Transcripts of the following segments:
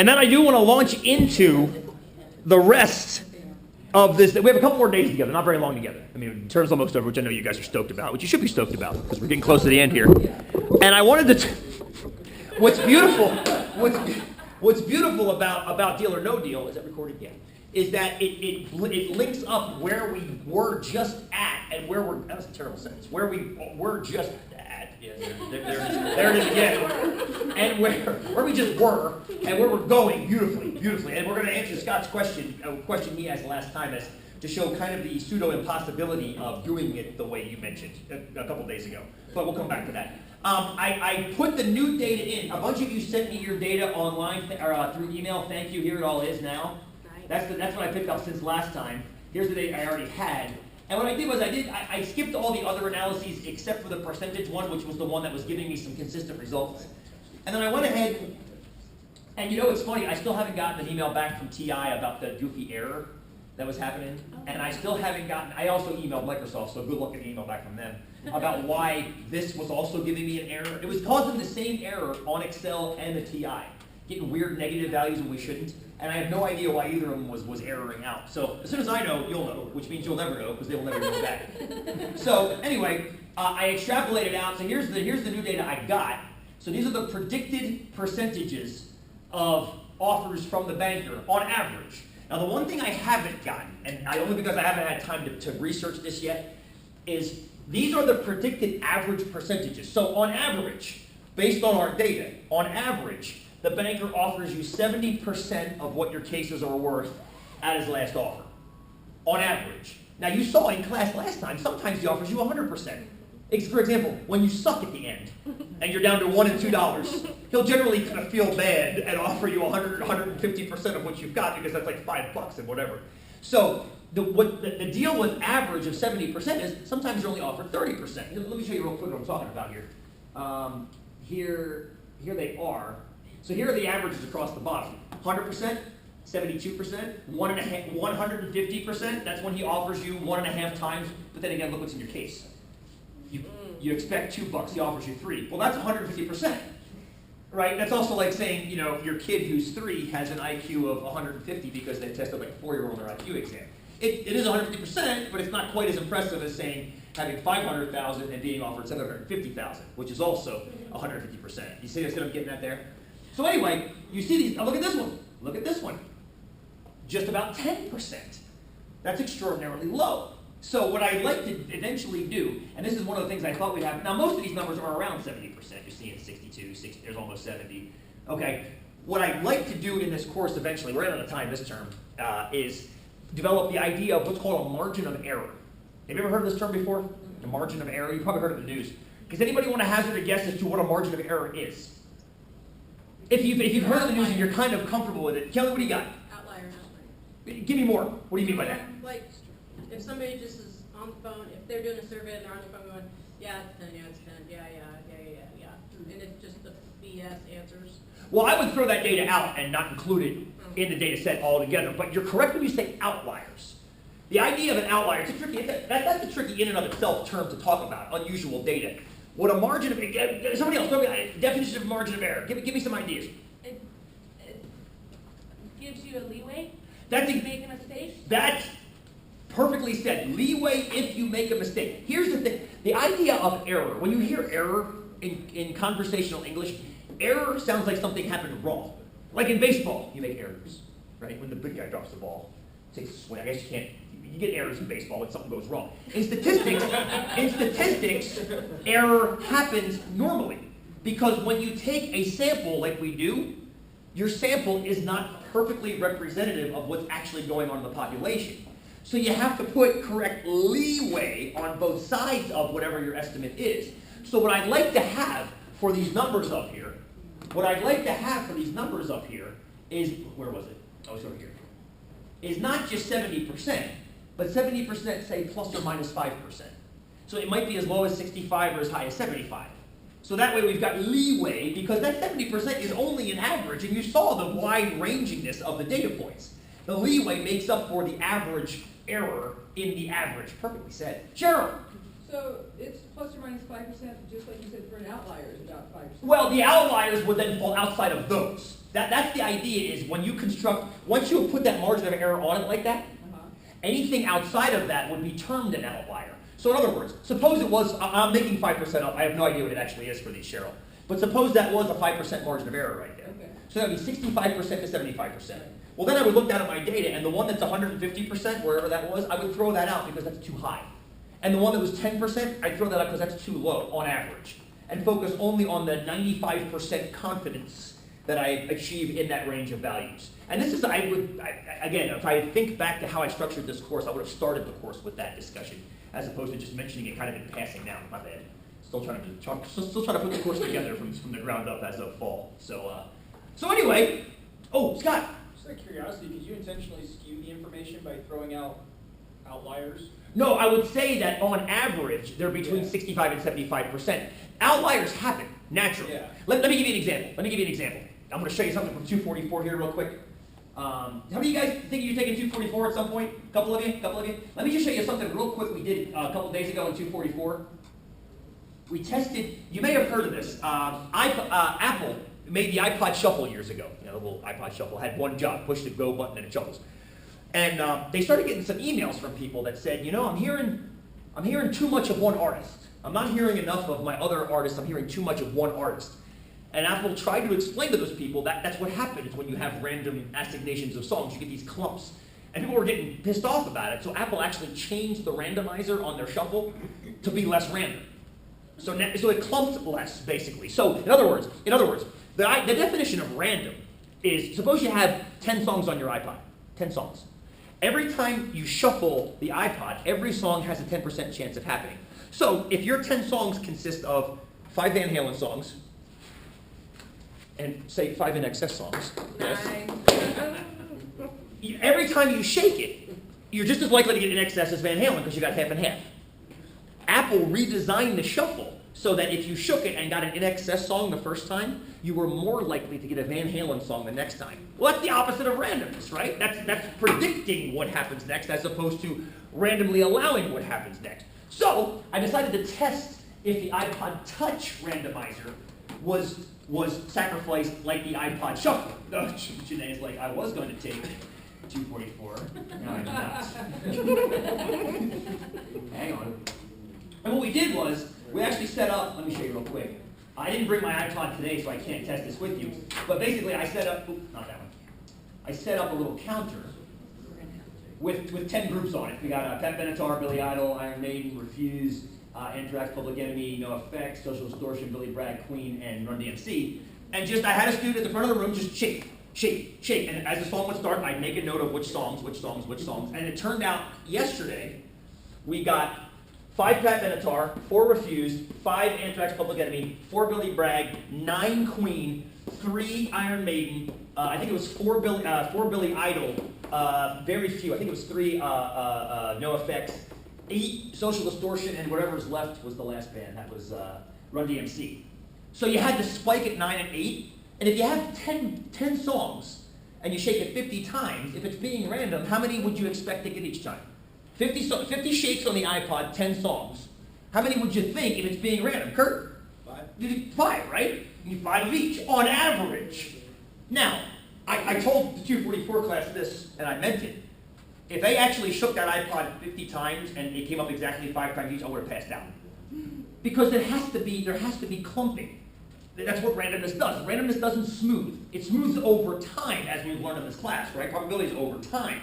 And then I do want to launch into the rest of this. We have a couple more days together, not very long together. I mean, term's almost over, which I know you guys are stoked about, which you should be stoked about, because we're getting close to the end here. And I wanted to, what's beautiful about Deal or No Deal, is that recorded? Yeah, is that it links up where we were just at and where we're, that was a terrible sentence, where we were just at, yeah, there it is again, and where we just were, and where we're going beautifully, and we're going to answer Scott's question he asked last time, as to show kind of the pseudo-impossibility of doing it the way you mentioned a couple days ago, but we'll come back to that. I put the new data in. A bunch of you sent me your data online through email. Thank you. Here it all is now. That's what I picked up since last time. Here's the data I already had. And what I did was I skipped all the other analyses except for the percentage one, which was the one that was giving me some consistent results. And then I went ahead, and you know it's funny, I still haven't gotten an email back from TI about the goofy error that was happening. And I still haven't gotten, I also emailed Microsoft, so good luck getting an email back from them, about why this was also giving me an error. It was causing the same error on Excel and the TI, getting weird negative values when we shouldn't. And I have no idea why either of them was erroring out. So as soon as I know, you'll know, which means you'll never know, because they will never know back. So anyway, I extrapolated out. So here's the new data I got. So these are the predicted percentages of offers from the banker on average. Now the one thing I haven't gotten, and only because I haven't had time to research this yet, is these are the predicted average percentages. So on average, based on our data, on average, the banker offers you 70% of what your cases are worth at his last offer, on average. Now you saw in class last time, sometimes he offers you 100%. For example, when you suck at the end, and you're down to $1 and $2, he'll generally kind of feel bad and offer you 150% of what you've got, because that's like $5 and whatever. So the deal with average of 70% is sometimes you're only offered 30%. Let me show you real quick what I'm talking about here. Here they are. So here are the averages across the bottom. 100%, 72%, 150%, that's when he offers you 1.5 times, but then again, look what's in your case. You expect $2, he offers you 3. Well, that's 150%, right? That's also like saying, you know, your kid who's 3 has an IQ of 150 because they tested like a 4-year-old on their IQ exam. It is 150%, but it's not quite as impressive as saying having 500,000 and being offered 750,000, which is also 150%. You see what I'm getting at there? So anyway, you see these, now look at this one. Look at this one. Just about 10%. That's extraordinarily low. So what I'd like to eventually do, and this is one of the things I thought we'd have, now most of these numbers are around 70%. You're seeing 62, 60, there's almost 70. Okay, what I'd like to do in this course eventually, we're out of time this term, is develop the idea of what's called a margin of error. Have you ever heard of this term before? The margin of error? You've probably heard it in the news. Does anybody want to hazard a guess as to what a margin of error is? If you've heard of the news and you're kind of comfortable with it, Kelly, what do you got? Outlier. Give me more. What do you mean by that? Like, if somebody just is on the phone, if they're doing a survey and they're on the phone going, yeah, it's 10, yeah, it's 10, yeah. And it's just the BS answers. Well, I would throw that data out and not include it in the data set altogether, but you're correct when you say outliers. The idea of an outlier, it's a tricky, that's a tricky in and of itself term to talk about, unusual data. What a margin of, somebody else, definition of margin of error. Give me some ideas. It gives you a leeway if you make a mistake. That's perfectly said. Leeway if you make a mistake. Here's the thing. The idea of error, when you hear error in conversational English, error sounds like something happened wrong. Like in baseball, you make errors, right? When the big guy drops the ball, takes a swing. I guess you get errors in baseball when something goes wrong. In statistics, error happens normally. Because when you take a sample like we do, your sample is not perfectly representative of what's actually going on in the population. So you have to put correct leeway on both sides of whatever your estimate is. So what I'd like to have for these numbers up here, is, where was it? Oh, it's over here. Is not just 70%, but 70% say plus or minus 5%. So it might be as low as 65 or as high as 75. So that way we've got leeway, because that 70% is only an average, and you saw the wide rangingness of the data points. The leeway makes up for the average error in the average. Perfectly said. Cheryl? So it's plus or minus 5%, just like you said, for an outlier is about 5%. Well, the outliers would then fall outside of those. That's the idea is when you construct, once you put that margin of error on it like that, anything outside of that would be termed an outlier. So in other words, suppose it was, I'm making 5% up, I have no idea what it actually is for these, Cheryl. But suppose that was a 5% margin of error right there. Okay. So that would be 65% to 75%. Well, then I would look down at my data, and the one that's 150%, wherever that was, I would throw that out because that's too high. And the one that was 10%, I'd throw that out because that's too low on average. And focus only on the 95% confidence that I achieve in that range of values. And this is, again, if I think back to how I structured this course, I would have started the course with that discussion, as opposed to just mentioning it kind of in passing now. My bad. Still trying to put the course together from the ground up as of fall. So anyway, Scott. Just out of curiosity, could you intentionally skew the information by throwing out outliers? No, I would say that on average, they're between 65 and 75%. Outliers happen naturally. Yeah. Let me give you an example. I'm going to show you something from 244 here real quick. How many of you guys think you've taken 244 at some point? A couple of you? Let me just show you something real quick we did a couple of days ago in 244. We tested, you may have heard of this, Apple made the iPod Shuffle years ago. You know, the little iPod Shuffle had one job, push the go button and it shuffles. And they started getting some emails from people that said, you know, I'm hearing too much of one artist. I'm not hearing enough of my other artists. I'm hearing too much of one artist. And Apple tried to explain to those people that that's what happens when you have random assignations of songs. You get these clumps. And people were getting pissed off about it. So Apple actually changed the randomizer on their shuffle to be less random. So it clumped less, basically. So in other words, the definition of random is, suppose you have 10 songs on your iPod, 10 songs. Every time you shuffle the iPod, every song has a 10% chance of happening. So if your 10 songs consist of 5 Van Halen songs, and say 5 INXS songs, yes, every time you shake it, you're just as likely to get INXS as Van Halen because you got half and half. Apple redesigned the shuffle so that if you shook it and got an INXS song the first time, you were more likely to get a Van Halen song the next time. Well, that's the opposite of randomness, right? That's predicting what happens next as opposed to randomly allowing what happens next. So I decided to test if the iPod Touch randomizer was sacrificed like the iPod Shuffle. Janae's like, I was going to take 244. No, I'm not. Hang on. And what we did was, we actually set up, let me show you real quick. I didn't bring my iPod today, so I can't test this with you. But basically, I set up, not that one. I set up a little counter with 10 groups on it. We got Pat Benatar, Billy Idol, Iron Maiden, Refuse, Anthrax, Public Enemy, NoFX, Social Distortion, Billy Bragg, Queen, and Run DMC. And I had a student at the front of the room just shake. And as the song would start, I'd make a note of which songs. And it turned out yesterday, we got 5 Pat Benatar, 4 Refused, 5 Anthrax, Public Enemy, 4 Billy Bragg, 9 Queen, 3 Iron Maiden, I think it was 4 Billy Idol, very few, I think it was 3 NoFX, 8 Social Distortion, and whatever's left was the last band, that was Run DMC. So you had to spike at 9 and 8, and if you have 10 songs, and you shake it 50 times, if it's being random, how many would you expect to get each time? 50 shakes on the iPod, 10 songs. How many would you think if it's being random? Kurt? 5. 5, right? You need 5 of each, on average. Now, I told the 244 class this, and I meant it. If they actually shook that iPod 50 times and it came up exactly 5 times each, I would have passed out. Because there has to be clumping. That's what randomness does. Randomness doesn't smooth. It smooths over time, as we've learned in this class, right? Probability is over time,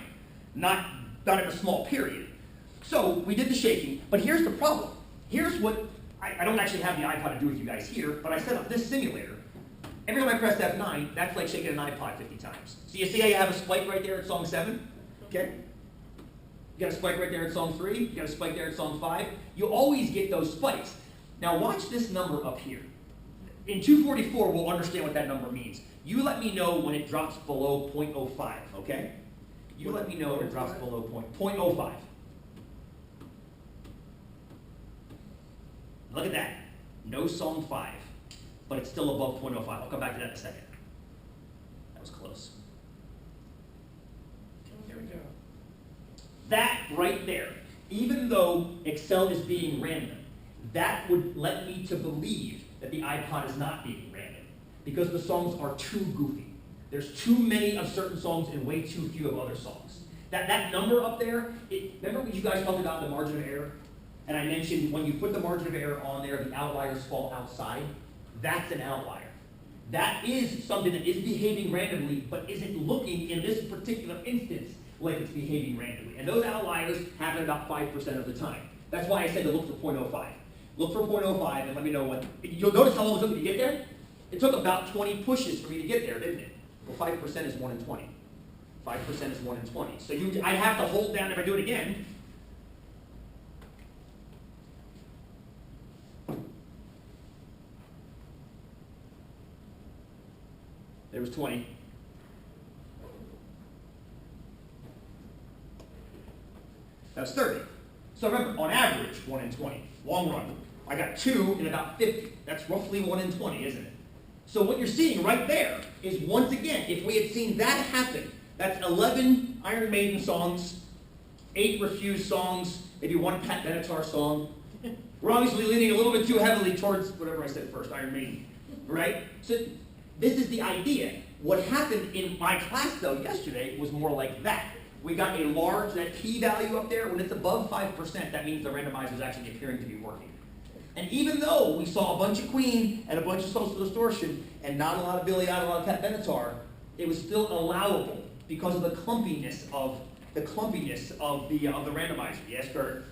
not in a small period. So we did the shaking, but here's the problem. Here's what, I don't actually have the iPod to do with you guys here, but I set up this simulator. Every time I press F9, that's like shaking an iPod 50 times. So you see how you have a spike right there at song 7? Okay? You got a spike right there at song 3, you got a spike there at song 5. You always get those spikes. Now watch this number up here. In 244, we'll understand what that number means. You let me know when it drops below 0.05, okay? You let me know when it drops below 0.05. Look at that. No song 5, but it's still above 0.05. I'll come back to that in a second. That was close. There we go. That right there, even though Excel is being random, that would let me to believe that the iPod is not being random, because the songs are too goofy. There's too many of certain songs and way too few of other songs. That number up there, remember when you guys talked about the margin of error? And I mentioned when you put the margin of error on there, the outliers fall outside. That's an outlier. That is something that is behaving randomly, but isn't looking in this particular instance like it's behaving randomly. And those outliers happen about 5% of the time. That's why I said to look for 0.05. Look for 0.05 and let me know what. You'll notice how long it took me to get there? It took about 20 pushes for me to get there, didn't it? Well, 5% is 1 in 20. 5% is 1 in 20. So I'd have to hold down if I do it again. There was 20. That's 30. So remember, on average, 1 in 20. Long run. I got 2 in about 50. That's roughly 1 in 20, isn't it? So what you're seeing right there is, once again, if we had seen that happen, that's 11 Iron Maiden songs, 8 Refused songs, maybe 1 Pat Benatar song. We're obviously leaning a little bit too heavily towards whatever I said first, Iron Maiden, right? So this is the idea. What happened in my class, though, yesterday was more like that. We got a large, that p-value up there, when it's above 5%, that means the randomizer is actually appearing to be working. And even though we saw a bunch of Queen and a bunch of Social Distortion and not a lot of Billy Idol, a lot of Pat Benatar, it was still allowable because of the clumpiness of the randomizer. Yes, Kurt?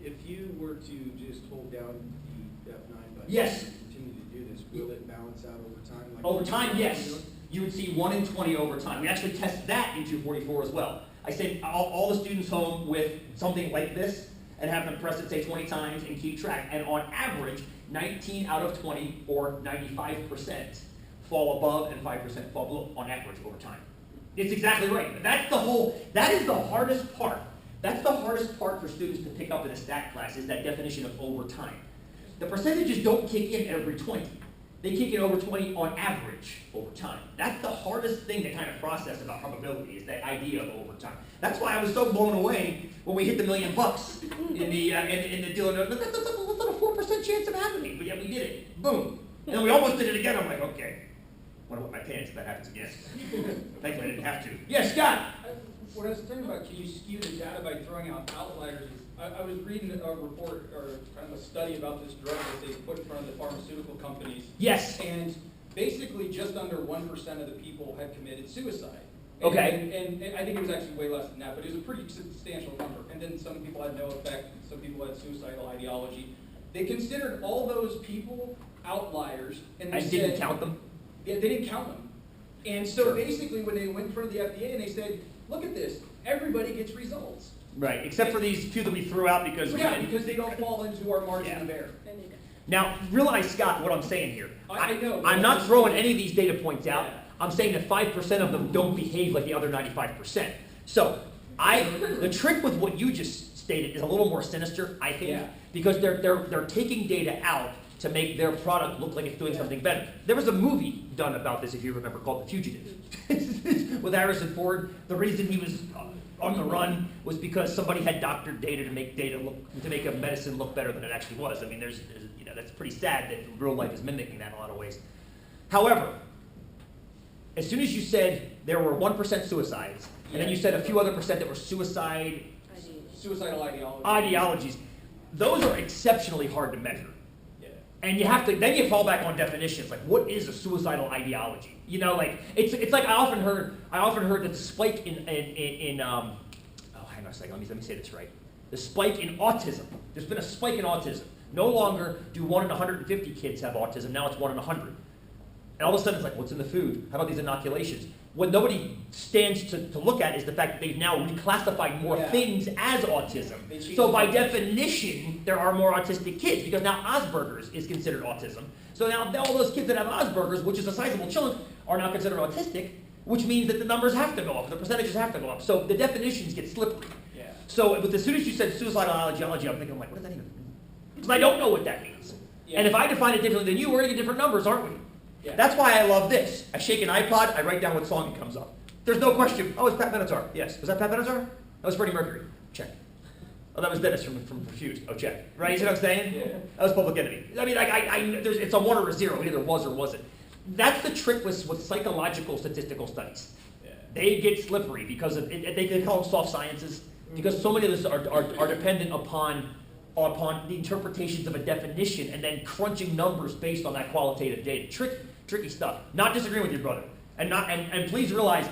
If you were to just hold down the F9 button Yes. and continue to do this, will it balance out over time? Like Over time, yes. You would see 1 in 20 over time. We actually test that in 244 as well. I send all the students home with something like this and have them press it, say, 20 times and keep track. And on average, 19 out of 20, or 95%, fall above and 5% fall below on average over time. It's exactly right. That is the hardest part. That's the hardest part for students to pick up in a stat class, is that definition of over time. The percentages don't kick in every 20. They kick in over 20 on average over time. That's the hardest thing to kind of process about probability, is that idea of over time. That's why I was so blown away when we hit the $1 million in the deal. That's not a 4% chance of happening, but yet we did it. Boom. And then we almost did it again. I'm like, okay, I want to whip my pants if that happens again. Thankfully I didn't have to. Yes, Scott. What I was thinking about, can you skew the data by throwing out outliers? I was reading a report, or kind of a study about this drug that they put in front of the pharmaceutical companies. Yes. And basically just under 1% of the people had committed suicide. Okay. And I think it was actually way less than that, but it was a pretty substantial number. And then some people had no effect, some people had suicidal ideology. They considered all those people outliers, and they didn't count them? Yeah, they didn't count them. And so basically when they went in front of the FDA and they said, look at this, everybody gets results. Right, except for these few that we threw out because Because they don't fall into our margin of error. Now, realize, Scott, what I'm saying here. I know. I'm not throwing any of these data points out. Yeah. I'm saying that 5% of them don't behave like the other 95%. So, the trick with what you just stated is a little more sinister, I think, Yeah. because they're taking data out to make their product look like it's doing something better. There was a movie done about this, if you remember, called The Fugitive, with Harrison Ford. The reason he was on the run was because somebody had doctored data to make a medicine look better than it actually was. I mean, that's pretty sad that real life is mimicking that in a lot of ways. However, as soon as you said there were 1% suicides, and then you said a few other percent that were suicidal ideologies, those are exceptionally hard to measure. Yeah. And then you fall back on definitions, like what is a suicidal ideology? You know, like it's like I often heard that the spike in hang on a second, let me say this right. The spike in autism. There's been a spike in autism. No longer do 1 in 150 kids have autism. Now it's 1 in 100. And all of a sudden it's like, what's in the food? How about these inoculations? What nobody stands to look at is the fact that they've now reclassified more things as autism. So by definition, there are more autistic kids, because now Asperger's is considered autism. So now all those kids that have Asperger's, which is a sizable chunk, are now considered autistic, which means that the numbers have to go up, the percentages have to go up. So the definitions get slippery. Yeah. So as soon as you said suicidal ideology, I'm thinking, like, what does that even mean? Because I don't know what that means. Yeah. And if I define it differently than you, we're going to get different numbers, aren't we? Yeah. That's why I love this. I shake an iPod, I write down what song it comes up. There's no question. Oh, it's Pat Benatar. Yes. Was that Pat Benatar? That was Freddie Mercury. Check. Oh, that was Dennis from Refused. Oh, check. Right? You see what I'm saying? Yeah. That was Public Enemy. I mean, it's a 1 or a 0. It either was or wasn't. That's the trick with psychological statistical studies. Yeah. They get slippery because of, they call them soft sciences, because so many of this are dependent upon the interpretations of a definition and then crunching numbers based on that qualitative data. Tricky stuff. Not disagreeing with your brother. And please realize,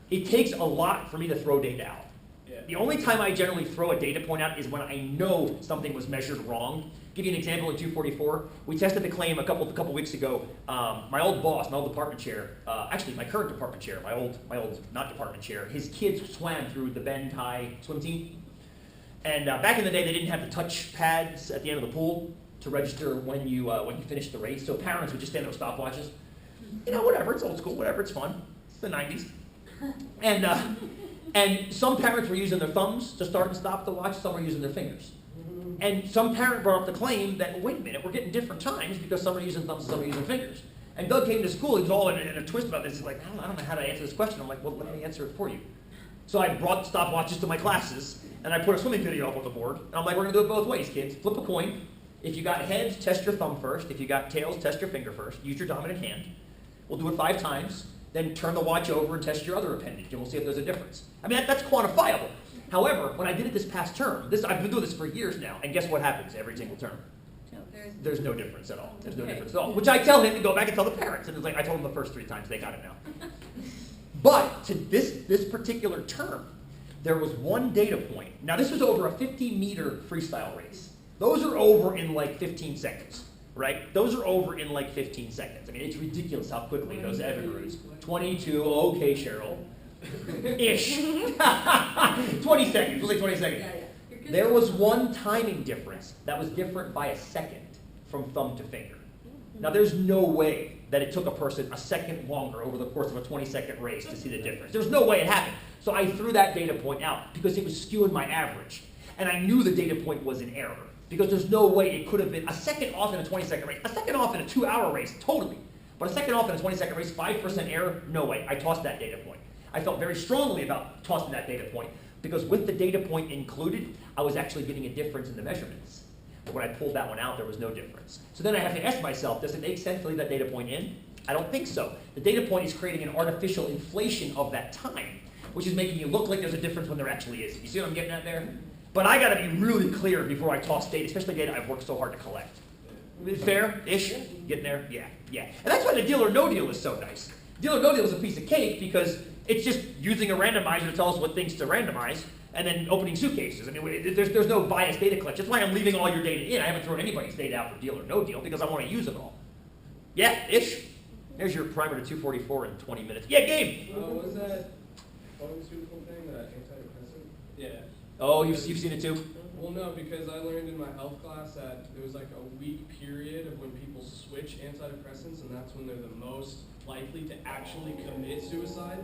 it takes a lot for me to throw data out. Yeah. The only time I generally throw a data point out is when I know something was measured wrong. Give you an example in 244. We tested the claim a couple weeks ago. My old boss, my old department chair, actually my current department chair, my old not department chair, his kids swam through the Bend High swim team. And back in the day, they didn't have the touch pads at the end of the pool to register when you finished the race. So parents would just stand there with stopwatches. You know, whatever, it's old school, whatever, it's fun. It's the 90s. And some parents were using their thumbs to start and stop the watch, some were using their fingers. And some parent brought up the claim that, wait a minute, we're getting different times because some are using thumbs and some are using fingers. And Doug came to school, he was all in a twist about this. He's like, I don't know how to answer this question. I'm like, well, let me answer it for you. So I brought stopwatches to my classes, and I put a swimming video up on the board. And I'm like, we're going to do it both ways, kids. Flip a coin. If you got heads, test your thumb first. If you got tails, test your finger first. Use your dominant hand. We'll do it 5 times. Then turn the watch over and test your other appendage, and we'll see if there's a difference. I mean, that's quantifiable. However, when I did it this past term, I've been doing this for years now, and guess what happens every single term? There's no difference at all. There's no difference at all. Which I tell him to go back and tell the parents. And it's like, I told them the first 3 times, they got it now. But to this particular term, there was one data point. Now, this was over a 50-meter freestyle race. Those are over in like 15 seconds, right? Those are over in like 15 seconds. I mean, it's ridiculous how quickly those Evinrudes. 22, okay, Cheryl. Ish. 20 seconds, really 20 seconds. Yeah. There was one timing difference that was different by a second from thumb to finger. Now, there's no way that it took a person a second longer over the course of a 20-second race to see the difference. There's no way it happened. So I threw that data point out because it was skewing my average. And I knew the data point was in error because there's no way it could have been a second off in a 20-second race. A second off in a 2-hour race, totally. But a second off in a 20-second race, 5% error, no way. I tossed that data point. I felt very strongly about tossing that data point because with the data point included, I was actually getting a difference in the measurements. But when I pulled that one out, there was no difference. So then I have to ask myself, does it make sense to leave that data point in? I don't think so. The data point is creating an artificial inflation of that time, which is making you look like there's a difference when there actually is. You see what I'm getting at there? But I gotta be really clear before I toss data, especially data I've worked so hard to collect. Fair-ish? Getting there? Yeah. And that's why the deal or no deal is so nice. Deal or no deal is a piece of cake because it's just using a randomizer to tell us what things to randomize and then opening suitcases. I mean, there's no biased data collection. That's why I'm leaving all your data in. I haven't thrown anybody's data out for deal or no deal because I want to use it all. Yeah-ish. There's your primer to 244 in 20 minutes. Yeah, Gabe! Was that pharmaceutical thing, that antidepressant? Yeah. Oh, you've seen it too? Well, no, because I learned in my health class that there was like a week period of when people switch antidepressants, and that's when they're the most likely to actually commit suicide.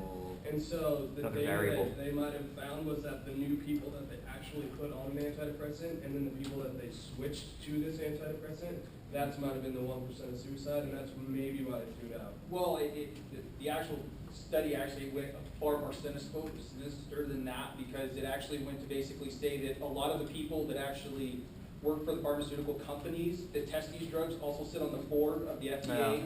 And so the Another data variable. that they might have found was that the new people that they actually put on an antidepressant, and then the people that they switched to this antidepressant, that might have been the 1% of suicide, and that's maybe why they threw it out. Well, the actual study actually went far more sinister than that because it actually went to basically say that a lot of the people that actually work for the pharmaceutical companies that test these drugs also sit on the board of the FDA.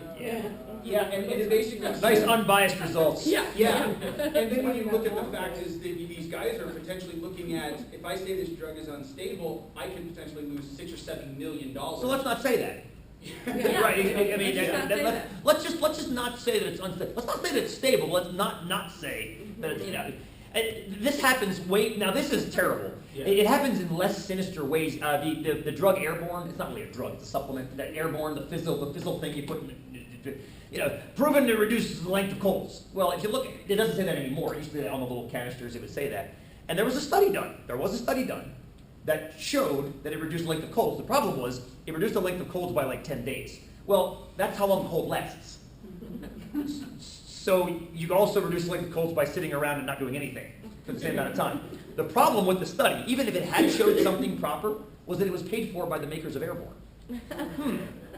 Yeah, and it basically... Nice unbiased results. Yeah. And then when you look at the fact is that these guys are potentially looking at, if I say this drug is unstable, I can potentially lose $6 or $7 million. So let's not say that. Yeah. Right. I mean, Let's just not say that. let's just not say that it's unstable. Let's not say that it's stable. Let's not say that it's this happens now this is terrible. Yeah. It happens in less sinister ways. The drug Airborne. It's not really a drug. It's a supplement. That Airborne, the fizzle thing you put in, proven to reduce the length of colds. Well, if you look, it doesn't say that anymore. It used to be on the little canisters. It would say that. And there was a study done. That showed that it reduced the length of colds. The problem was it reduced the length of colds by like 10 days. Well, that's how long a cold lasts. So you also reduce the length of colds by sitting around and not doing anything for the same amount of time. The problem with the study, even if it had showed something proper, was that it was paid for by the makers of Airborne.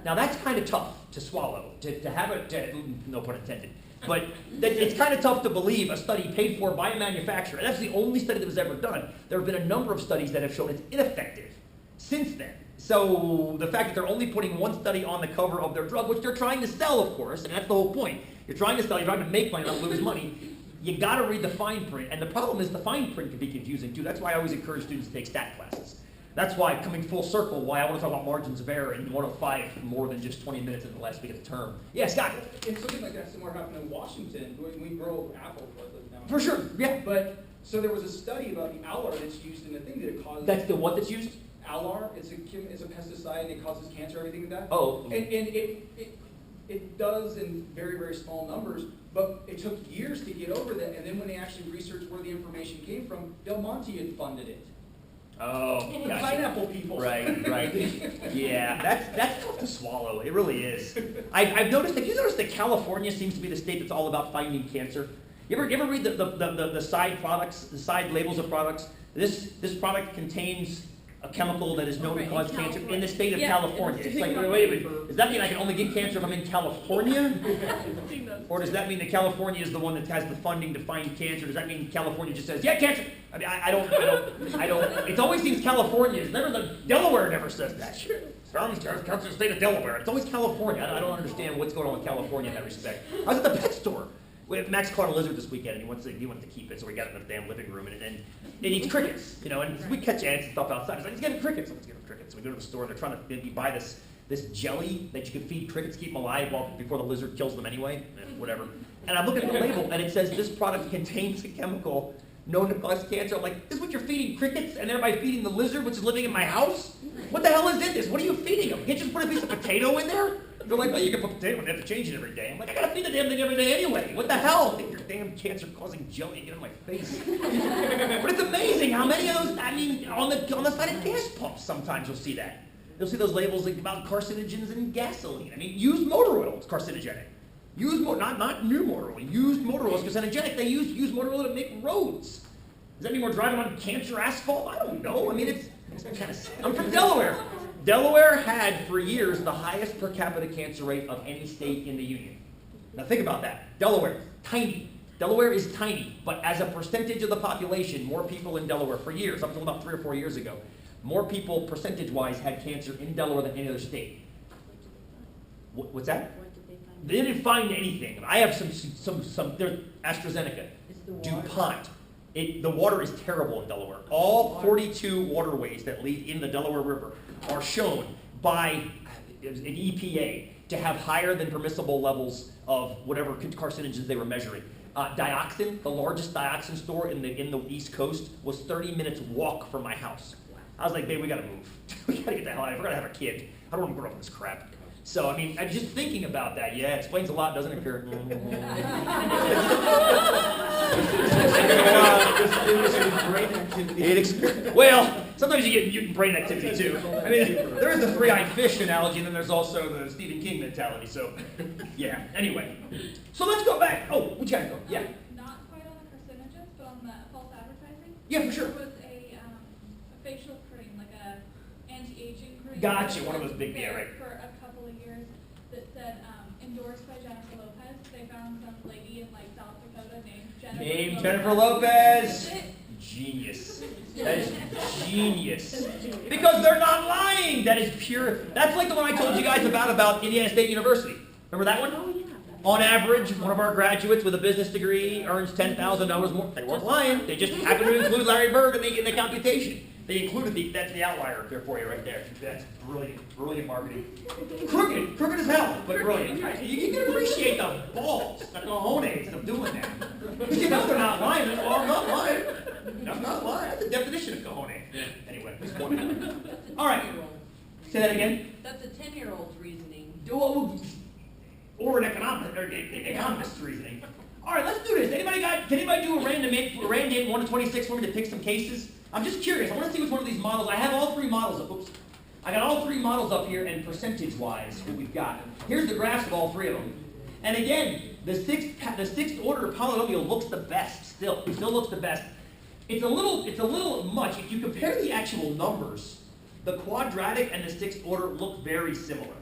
Now that's kind of tough to swallow, to have it, no pun intended, But it's kind of tough to believe a study paid for by a manufacturer. And that's the only study that was ever done. There have been a number of studies that have shown it's ineffective since then. So the fact that they're only putting one study on the cover of their drug, which they're trying to sell, of course, and that's the whole point. You're trying to sell, you're trying to make money, not lose money. You got to read the fine print. And the problem is the fine print can be confusing too. That's why I always encourage students to take stat classes. That's why, coming full circle, why I want to talk about margins of error in 105 more than just 20 minutes in the last week of the term. Yeah, Scott. And something like that similar happened in Washington. We grow apples now. For sure, yeah. But, so there was a study about the alar that's used in the thing that it causes. That's the what that's used? Alar, it's a pesticide and it causes cancer, everything like that. Oh. And it does in very, very small numbers, but it took years to get over that. And then when they actually researched where the information came from, Del Monte had funded it. Oh, The gotcha. pineapple people. Right. Yeah, that's tough to swallow. It really is. I've noticed. Have you noticed that California seems to be the state that's all about finding cancer? You ever read the side products, the side labels of products? This product contains a chemical that is known to cause cancer in the state of California. It's like, wait a minute. Does that mean I can only get cancer if I'm in California? Or does that mean that California is the one that has the funding to find cancer? Does that mean California just says, yeah, cancer? I mean, I don't, it always seems California. It's never Delaware never says that. Comes to the state of Delaware. It's always California. I don't understand what's going on with California in that respect. I was at the pet store. Max caught a lizard this weekend, and he wants to keep it, so we got it in the damn living room, and it eats crickets, and we catch ants and stuff outside. He's like, let's get him crickets. Let's get him crickets. So we go to the store, and they're trying to buy this jelly that you can feed crickets, keep them alive before the lizard kills them anyway, whatever. And I look at the label, and it says this product contains a chemical known to cause cancer. I'm like, this is what you're feeding crickets, and thereby feeding the lizard, which is living in my house? What the hell is in this? What are you feeding them? You can't just put a piece of potato in there? They're like, oh, you can put potato in, they have to change it every day. I'm like, I gotta feed the damn thing every day anyway. What the hell? Think your damn cancer-causing jelly get in my face. But it's amazing how many of those, I mean, on the side of gas pumps sometimes you'll see that. You'll see those labels like about carcinogens in gasoline. I mean, used motor oil is carcinogenic. Not new motor oil. Used motor oil is carcinogenic. They use used motor oil to make roads. Does that mean we're driving on cancer asphalt? I don't know. I mean, it's kind of. I'm from Delaware. Delaware had for years the highest per capita cancer rate of any state in the union. Now think about that. Delaware, tiny. Delaware is tiny, but as a percentage of the population, more people in Delaware for years, up until about 3 or 4 years ago, more people percentage-wise had cancer in Delaware than any other state. What's that? They didn't find anything. I have some. There's AstraZeneca, DuPont. The water is terrible in Delaware. All 42 waterways that lead in the Delaware River are shown by an EPA to have higher than permissible levels of whatever carcinogens they were measuring. Dioxin, the largest dioxin store in the East Coast, was 30 minutes walk from my house. I was like, babe, we gotta move. We gotta get the hell out of here. We're gonna have a kid. I don't want to grow up in this crap. So, I mean, I'm just thinking about that. Yeah, it explains a lot, doesn't it, Kurt? Well, sometimes you get mutant brain activity, too. I mean, there is the three-eyed fish analogy, and then there's also the Stephen King mentality. So, yeah, anyway. So let's go back. Oh, which guy go? Yeah. Not quite on the carcinogens, but on the false advertising. Yeah, for sure. There was a facial cream, like a anti-aging cream. Gotcha, one of those big, yeah, right. For a couple of years that said endorsed by Jennifer Lopez. They found some lady in like South Dakota named Jennifer Lopez. Genius. That is genius. Because they're not lying. That is pure. That's like the one I told you guys about Indiana State University. Remember that one? Oh, yeah. On average, one of our graduates with a business degree earns $10,000 more. They weren't lying. They just happened to include Larry Bird in the computation. They included that's the outlier there for you right there. That's brilliant marketing. Crooked as hell, but brilliant. You can appreciate the balls, the cojones of doing that. Because you know they're not lying. Well, I'm not lying. I'm not lying. That's the definition of cojones. Anyway, just one. All right. Say that again. That's a 10-year-old's reasoning. Or an economist's reasoning. All right, let's do this. Can anybody do a random 1 to 26 for me to pick some cases? I'm just curious. I want to see which one of these models. I have all three models up. Oops. I got all three models up here, and percentage-wise, what we've got. Here's the graphs of all three of them. And again, the sixth order polynomial looks the best. Still looks the best. It's a little much. If you compare the actual numbers, the quadratic and the sixth order look very similar.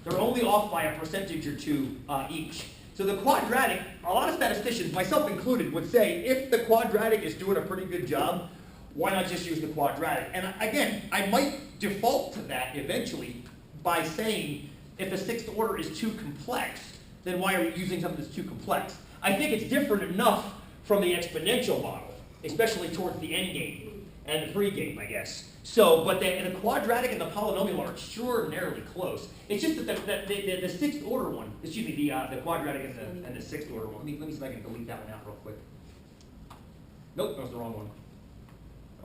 They're only off by a percentage or two each. So the quadratic, a lot of statisticians, myself included, would say if the quadratic is doing a pretty good job, why not just use the quadratic? And again, I might default to that eventually by saying if the sixth order is too complex, then why are we using something that's too complex? I think it's different enough from the exponential model, especially towards the end game and the pre-game, I guess. So, but the quadratic and the polynomial are extraordinarily close. It's just that the sixth order one, excuse me, the quadratic and the sixth order one. Let me see if I can delete that one out real quick. Nope, that was the wrong one.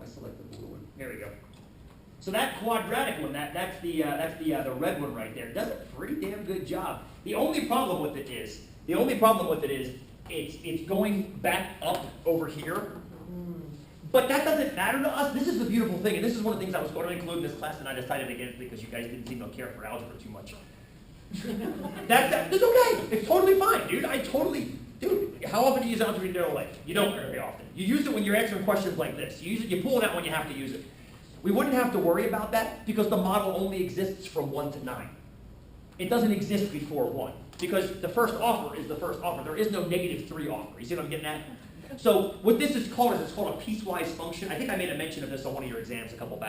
I selected the blue one. There we go. So that quadratic one, that's the red one right there, does a pretty damn good job. The only problem with it is it's going back up over here. But that doesn't matter to us. This is the beautiful thing, and this is one of the things I was going to include in this class, and I decided against because you guys didn't seem to care for algebra too much. That's okay. It's totally fine, dude. Dude, how often do you use algebra in your daily life? You don't very often. You use it when you're answering questions like this. You use it, you pull it out when you have to use it. We wouldn't have to worry about that because the model only exists from 1 to 9. It doesn't exist before 1 because the first offer is the first offer. There is no -3 offer. You see what I'm getting at? So what this is called a piecewise function. I think I made a mention of this on one of your exams a couple back.